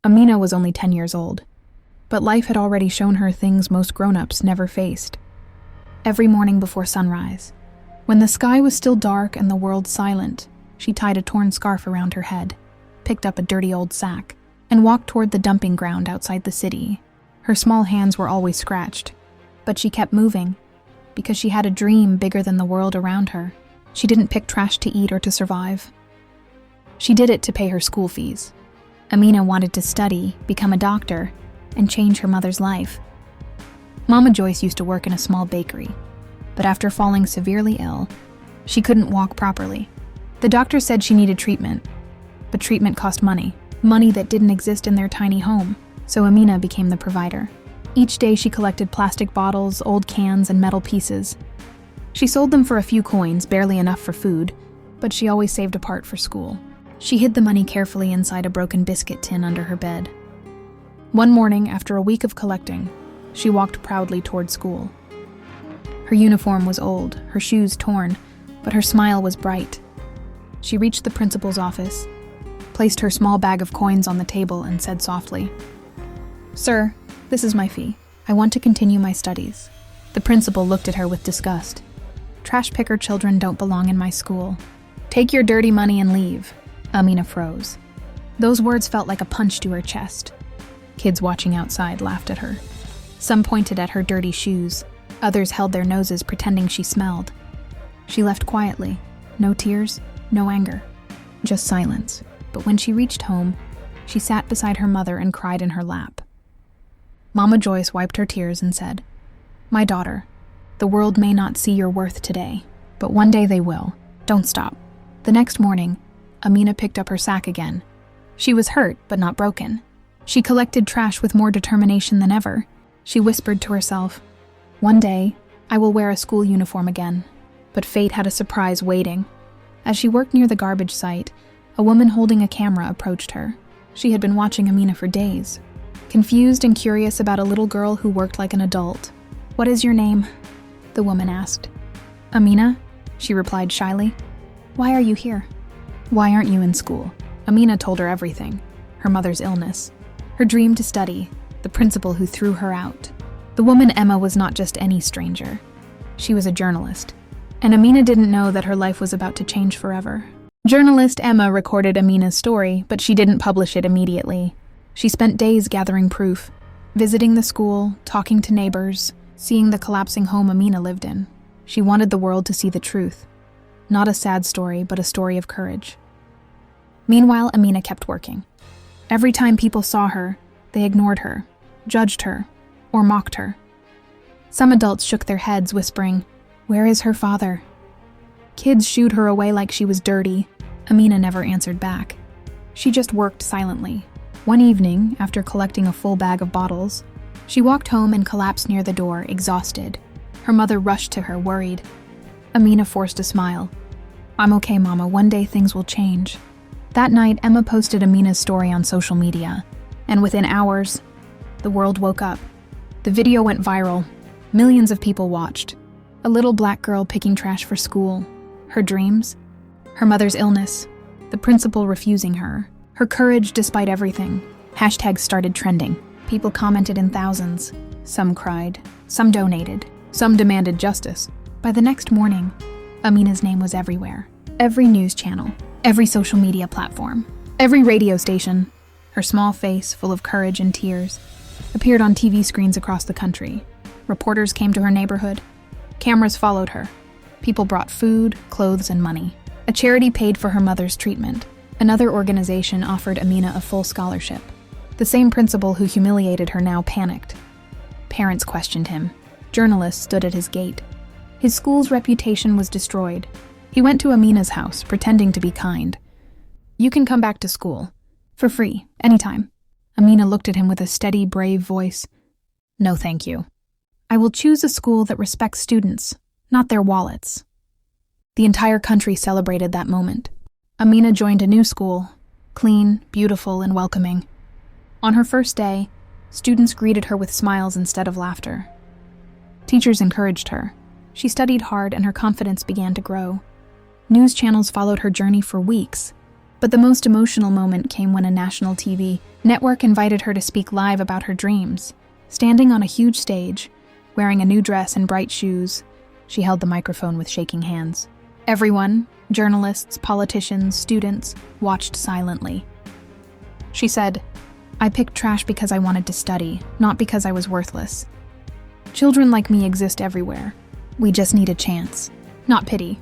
Amina was only 10 years old, but life had already shown her things most grown-ups never faced. Every morning before sunrise, when the sky was still dark and the world silent, she tied a torn scarf around her head, picked up a dirty old sack, and walked toward the dumping ground outside the city. Her small hands were always scratched, but she kept moving, because she had a dream bigger than the world around her. She didn't pick trash to eat or to survive. She did it to pay her school fees. Amina wanted to study, become a doctor, and change her mother's life. Mama Joyce used to work in a small bakery, but after falling severely ill, she couldn't walk properly. The doctor said she needed treatment, but treatment cost money that didn't exist in their tiny home, so Amina became the provider. Each day she collected plastic bottles, old cans, and metal pieces. She sold them for a few coins, barely enough for food, but she always saved a part for school. She hid the money carefully inside a broken biscuit tin under her bed. One morning, after a week of collecting, she walked proudly toward school. Her uniform was old, her shoes torn, but her smile was bright. She reached the principal's office, placed her small bag of coins on the table, and said softly, "Sir, this is my fee. I want to continue my studies." The principal looked at her with disgust. "Trash picker children don't belong in my school. Take your dirty money and leave." Amina froze. Those words felt like a punch to her chest. Kids watching outside laughed at her. Some pointed at her dirty shoes. Others held their noses pretending she smelled. She left quietly. No tears, no anger, just silence. But when she reached home, she sat beside her mother and cried in her lap. Mama Joyce wiped her tears and said, "My daughter, the world may not see your worth today, but one day they will. Don't stop." The next morning, Amina picked up her sack again. She was hurt, but not broken. She collected trash with more determination than ever. She whispered to herself, "One day, I will wear a school uniform again." But fate had a surprise waiting. As she worked near the garbage site, a woman holding a camera approached her. She had been watching Amina for days, confused and curious about a little girl who worked like an adult. "What is your name?" the woman asked. "Amina," she replied shyly. "Why are you here?" "Why aren't you in school?" Amina told her everything. Her mother's illness, her dream to study, the principal who threw her out. The woman Emma was not just any stranger. She was a journalist, and Amina didn't know that her life was about to change forever. Journalist Emma recorded Amina's story, but she didn't publish it immediately. She spent days gathering proof, visiting the school, talking to neighbors, seeing the collapsing home Amina lived in. She wanted the world to see the truth. Not a sad story, but a story of courage. Meanwhile, Amina kept working. Every time people saw her, they ignored her, judged her, or mocked her. Some adults shook their heads, whispering, "Where is her father?" Kids shooed her away like she was dirty. Amina never answered back. She just worked silently. One evening, after collecting a full bag of bottles, she walked home and collapsed near the door, exhausted. Her mother rushed to her, worried. Amina forced a smile. "I'm okay, Mama. One day things will change." That night, Emma posted Amina's story on social media, and within hours, the world woke up. The video went viral. Millions of people watched. A little black girl picking trash for school. Her dreams, her mother's illness, the principal refusing her, her courage despite everything. Hashtags started trending. People commented in thousands. Some cried, some donated, some demanded justice. By the next morning, Amina's name was everywhere. Every news channel, every social media platform, every radio station. Her small face, full of courage and tears, appeared on TV screens across the country. Reporters came to her neighborhood. Cameras followed her. People brought food, clothes, and money. A charity paid for her mother's treatment. Another organization offered Amina a full scholarship. The same principal who humiliated her now panicked. Parents questioned him. Journalists stood at his gate. His school's reputation was destroyed. He went to Amina's house, pretending to be kind. "You can come back to school. For free, anytime." Amina looked at him with a steady, brave voice. "No, thank you. I will choose a school that respects students, not their wallets." The entire country celebrated that moment. Amina joined a new school, clean, beautiful, and welcoming. On her first day, students greeted her with smiles instead of laughter. Teachers encouraged her. She studied hard and her confidence began to grow. News channels followed her journey for weeks. But the most emotional moment came when a national TV network invited her to speak live about her dreams. Standing on a huge stage, wearing a new dress and bright shoes, she held the microphone with shaking hands. Everyone, journalists, politicians, students, watched silently. She said, "I picked trash because I wanted to study, not because I was worthless. Children like me exist everywhere. We just need a chance, not pity."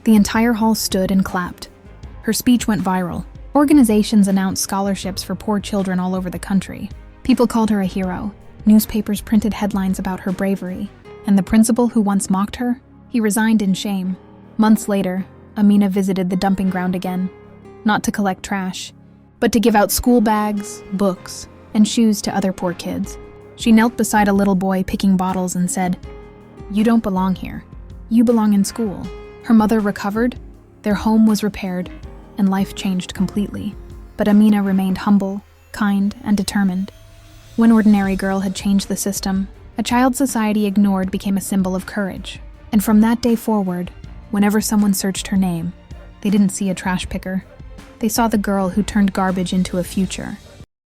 The entire hall stood and clapped. Her speech went viral. Organizations announced scholarships for poor children all over the country. People called her a hero. Newspapers printed headlines about her bravery. And the principal who once mocked her, he resigned in shame. Months later, Amina visited the dumping ground again, not to collect trash, but to give out school bags, books, and shoes to other poor kids. She knelt beside a little boy picking bottles and said, "You don't belong here. You belong in school." Her mother recovered, their home was repaired, and life changed completely. But Amina remained humble, kind, and determined. One ordinary girl had changed the system. A child society ignored became a symbol of courage. And from that day forward, whenever someone searched her name, they didn't see a trash picker. They saw the girl who turned garbage into a future.